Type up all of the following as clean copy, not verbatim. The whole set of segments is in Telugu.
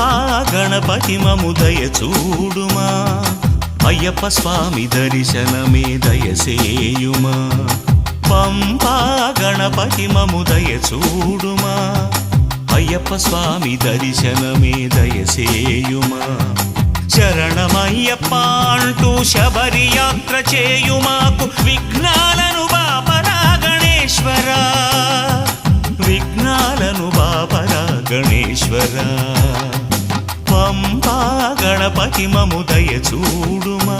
పంపా గణపతి మము దయ చూడుమా అయ్యప్ప స్వామి దర్శనమే దయసేయుమా పంపా గణపతి మము దయ చూడుమా అయ్యప్ప స్వామి దర్శనమే దయసేయుమా శరణమయ్యప్ప అంటూ శబరి యాత్ర చేయుమాకు విఘ్నాలను బాపరా గణేశ్వరా విఘ్నాలను బాపరా గణేశ్వరా పంపా గణపతి మము దయ చూడుమా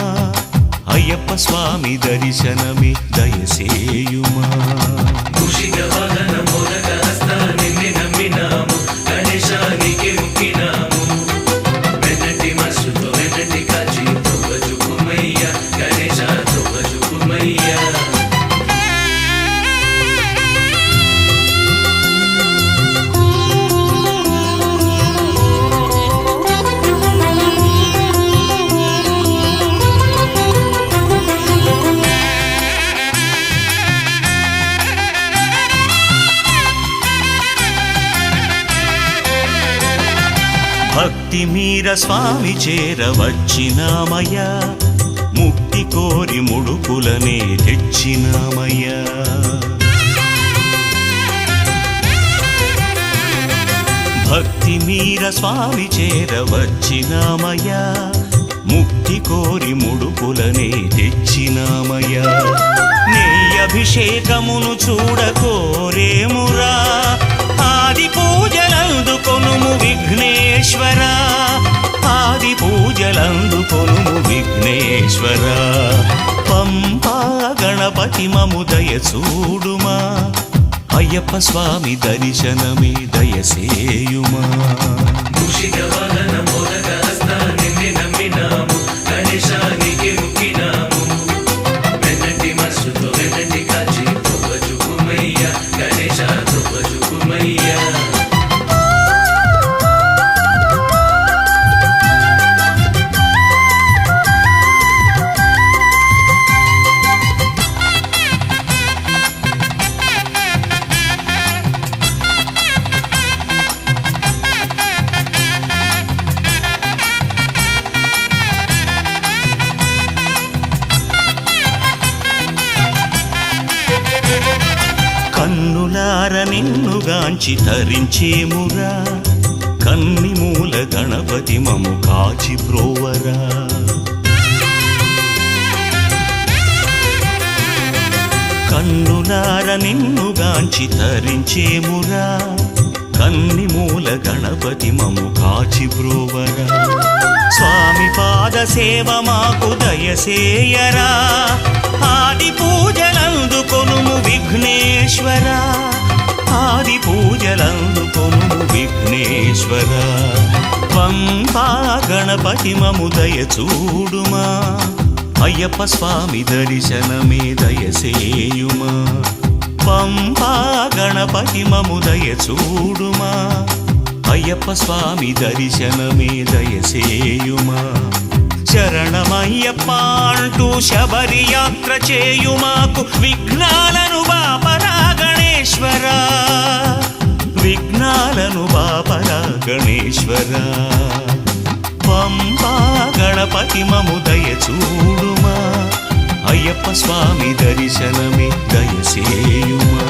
అయ్యప్ప స్వామి దర్శనమే దయసేయుమా గణేశానికి ముక్కినాము వెన్నటి మనసుతో వెన్నటి కాచి తువ్వజుకుమయ్యా గణేశ తువ్వజుకుమయ్యా భక్తి మీర స్వామి చేరవచ్చినామయ్యా ముక్తి కోరి ముడుపులనే తెచ్చినామయ్యా భక్తి మీర స్వామి చేరవచ్చినామయ్యా ముక్తి కోరి ముడుపులనే తెచ్చినామయ్యా నెయ్యి అభిషేకమును చూడకోరేమురా ఆది పూజలందుకొనుము విఘ్నేశ్వరా ఆది పూజలందుకొనుము విఘ్నేశ్వరా పంపా గణపతి మము దయ చూడుమా అయ్యప్ప స్వామి దర్శనమే దయసేయుమా గణేశానికి ముక్కినాము వెన్నటి మనసుతో వెన్నటి కాచి తువ్వజుకుమయ్యా గణేశ తువ్వజుకుమయ్యా కన్నులార నిన్నుగాంచి తరించేమురా కన్ని మూల గణపతి మము కాచి బ్రోవరా కన్నులార నిన్నుగాంచి తరించేమురా కన్ని మూల గణపతి మము కాచి బ్రోవరా స్వామి పాద సేవ మాకు దయసేయరా ఆది పూజలందుకొనుము విఘ్నేశ్వరా ఆది పూజలందుకొనుము విఘ్నేశ్వరా పంపా గణపతి మము దయ చూడుమా అయ్యప్ప స్వామి దర్శనమే దయసేయుమా పంపా గణపతి మము దయ చూడుమా అయ్యప్ప స్వామి దర్శనమే దయసేయుమా శరణమయ్యప్ప అంటూ శబరి యాత్ర చేయుమాకు విఘ్నాలను బాపరా గణేశ్వరా విఘ్నాలను బాపరా గణేశ్వరా పంపా గణపతి మము దయ చూడుమా అయ్యప్ప స్వామి దర్శనమే దయసేయుమా